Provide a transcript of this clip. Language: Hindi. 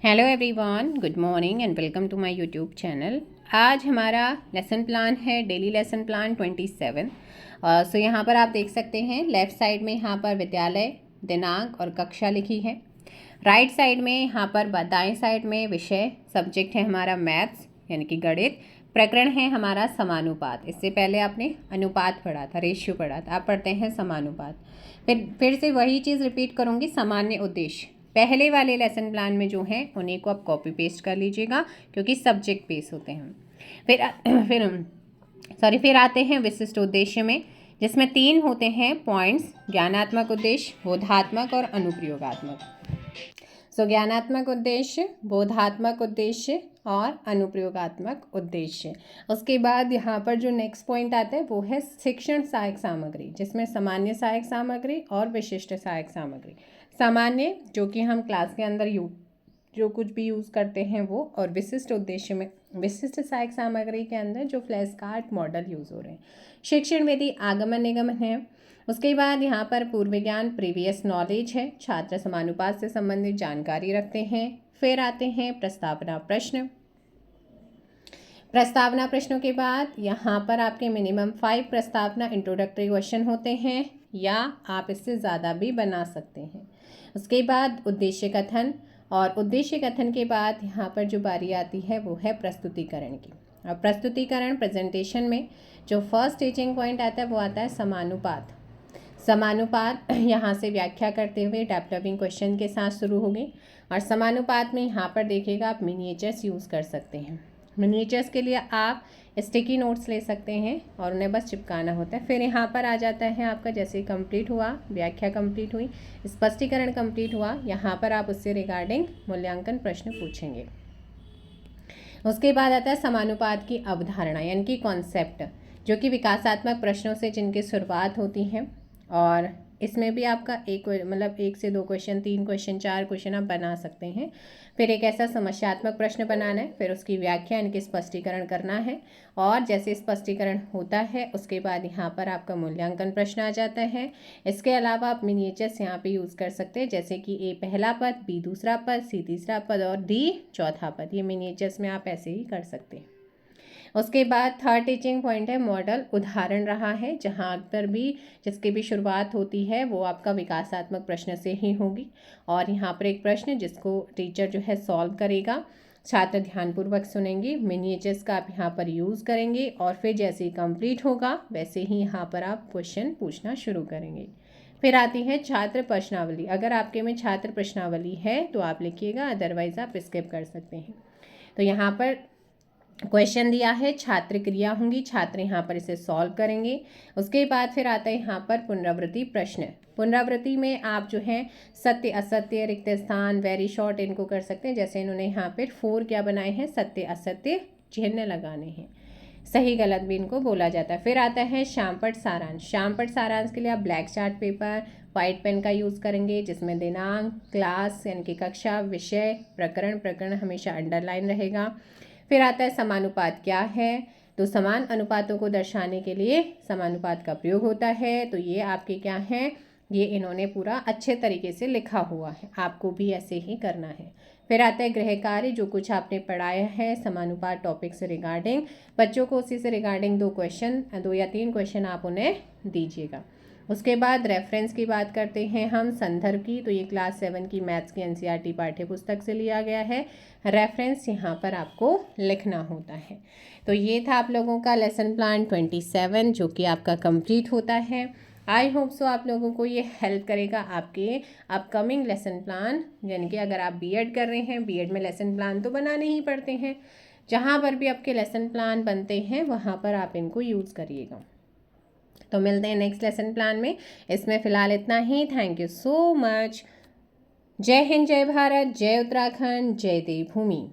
Hello everyone, good morning and welcome to my YouTube channel. आज हमारा लेसन प्लान है डेली लेसन प्लान 27। सो यहाँ पर आप देख सकते हैं लेफ़्ट साइड में यहाँ पर विद्यालय, दिनांक और कक्षा लिखी है। राइट साइड में यहाँ पर दाएं साइड में विषय सब्जेक्ट है हमारा मैथ्स यानी कि गणित। प्रकरण है हमारा समानुपात। इससे पहले आपने अनुपात पढ़ा था, रेशियो पढ़ा था, आप पढ़ते हैं समानुपात। फिर से वही चीज़ रिपीट करूँगी, सामान्य उद्देश्य। पहले वाले लेसन प्लान में जो है उन्हीं को आप कॉपी पेस्ट कर लीजिएगा क्योंकि सब्जेक्ट बेस होते हैं। फिर आते हैं विशिष्ट उद्देश्य में, जिसमें 3 होते हैं पॉइंट्स: ज्ञानात्मक उद्देश्य, बोधात्मक और अनुप्रयोगात्मक। ज्ञानात्मक उद्देश्य, बोधात्मक उद्देश्य और अनुप्रयोगात्मक उद्देश्य। उसके बाद यहाँ पर जो नेक्स्ट पॉइंट आता है वो है शिक्षण सहायक सामग्री, जिसमें सामान्य सहायक सामग्री और विशिष्ट सहायक सामग्री। सामान्य जो कि हम क्लास के अंदर जो कुछ भी यूज़ करते हैं वो, और विशिष्ट उद्देश्य में विशिष्ट सहायक सामग्री के अंदर जो फ्लैश कार्ड मॉडल यूज़ हो रहे हैं। शिक्षण विधि आगमन निगमन है। उसके बाद यहाँ पर पूर्व ज्ञान प्रीवियस नॉलेज है। छात्र समानुपात से संबंधित जानकारी रखते हैं। फिर आते हैं प्रस्तावना प्रश्न। प्रस्तावना प्रश्नों के बाद यहाँ पर आपके मिनिमम 5 प्रस्तावना इंट्रोडक्टरी क्वेश्चन होते हैं, या आप इससे ज़्यादा भी बना सकते हैं। उसके बाद उद्देश्य कथन, और उद्देश्य कथन के बाद यहाँ पर जो बारी आती है वो है प्रस्तुतिकरण की। और प्रस्तुतिकरण प्रेजेंटेशन में जो फर्स्ट टीचिंग पॉइंट आता है वो आता है समानुपात। समानुपात यहाँ से व्याख्या करते हुए डेवलपिंग क्वेश्चन के साथ शुरू होगी। और समानुपात में यहाँ पर देखिएगा आप मिनिएचर्स यूज़ कर सकते हैं। मिनिएचर्स के लिए आप स्टिकी नोट्स ले सकते हैं और उन्हें बस चिपकाना होता है। फिर यहाँ पर आ जाता है आपका, जैसे कंप्लीट हुआ, व्याख्या कंप्लीट हुई, स्पष्टीकरण कंप्लीट हुआ, यहाँ पर आप उससे रिगार्डिंग मूल्यांकन प्रश्न पूछेंगे। उसके बाद आता है समानुपात की अवधारणा यानी कि कॉन्सेप्ट, जो कि विकासात्मक प्रश्नों से जिनकी शुरुआत होती है। और इसमें भी आपका एक से 2 क्वेश्चन, 3 क्वेश्चन, 4 क्वेश्चन आप बना सकते हैं। फिर एक ऐसा समस्यात्मक प्रश्न बनाना है, फिर उसकी व्याख्या यानी कि स्पष्टीकरण करना है। और जैसे स्पष्टीकरण होता है उसके बाद यहाँ पर आपका मूल्यांकन प्रश्न आ जाता है। इसके अलावा आप मिनिएचर्स यहाँ पे यूज़ कर सकते हैं, जैसे कि ए पहला पद, बी दूसरा पद, सी तीसरा पद और डी चौथा पद। ये मिनिएचर्स में आप ऐसे ही कर सकते हैं। उसके बाद थर्ड टीचिंग पॉइंट है मॉडल उदाहरण रहा है, जहाँ पर भी जिसकी भी शुरुआत होती है वो आपका विकासात्मक प्रश्न से ही होगी। और यहाँ पर एक प्रश्न जिसको टीचर जो है सॉल्व करेगा, छात्र ध्यानपूर्वक सुनेंगे, मिनिएचर्स का आप यहाँ पर यूज़ करेंगे और फिर जैसे ही कंप्लीट होगा वैसे ही यहाँ पर आप क्वेश्चन पूछना शुरू करेंगे। फिर आती है छात्र प्रश्नावली। अगर आपके में छात्र प्रश्नावली है तो आप लिखिएगा, अदरवाइज़ आप स्किप कर सकते हैं। तो यहाँ पर क्वेश्चन दिया है, छात्र क्रिया होंगी, छात्र यहाँ पर इसे सॉल्व करेंगे। उसके बाद फिर आता है यहाँ पर पुनरावृत्ति प्रश्न। पुनरावृत्ति में आप जो है सत्य असत्य, रिक्त स्थान, वेरी शॉर्ट इनको कर सकते हैं। जैसे इन्होंने यहाँ पर 4 क्या बनाए हैं, सत्य असत्य चिन्ह लगाने हैं, सही गलत भी इनको बोला जाता है। फिर आता है शामपट सारांश। शामपट सारांश के लिए आप black chart paper, white pen का यूज़ करेंगे, जिसमें दिनांक, क्लास यानी कि कक्षा, विषय, प्रकरण हमेशा अंडरलाइन रहेगा। फिर आता है समानुपात क्या है, तो समान अनुपातों को दर्शाने के लिए समानुपात का प्रयोग होता है। तो ये आपके क्या हैं, ये इन्होंने पूरा अच्छे तरीके से लिखा हुआ है, आपको भी ऐसे ही करना है। फिर आता है गृह कार्य, जो कुछ आपने पढ़ाया है समानुपात टॉपिक से रिगार्डिंग, बच्चों को उसी से रिगार्डिंग 2 या 3 क्वेश्चन आप उन्हें दीजिएगा। उसके बाद रेफरेंस की बात करते हैं हम, संदर्भ की। तो ये क्लास 7 की मैथ्स की एनसीईआरटी पाठ्य पुस्तक से लिया गया है। रेफरेंस यहाँ पर आपको लिखना होता है। तो ये था आप लोगों का लेसन प्लान 27, जो कि आपका कंप्लीट होता है। आई होप सो आप लोगों को ये हेल्प करेगा आपके अपकमिंग लेसन प्लान, यानी कि अगर आप बीएड कर रहे हैं, बीएड में लेसन प्लान तो बनाने ही पड़ते हैं। जहाँ पर भी आपके लेसन प्लान बनते हैं वहाँ पर आप इनको यूज़ करिएगा। तो मिलते हैं नेक्स्ट लेसन प्लान में। इसमें फ़िलहाल इतना ही। Thank you so much. जय हिंद, जय भारत, जय उत्तराखंड, जय देवभूमि।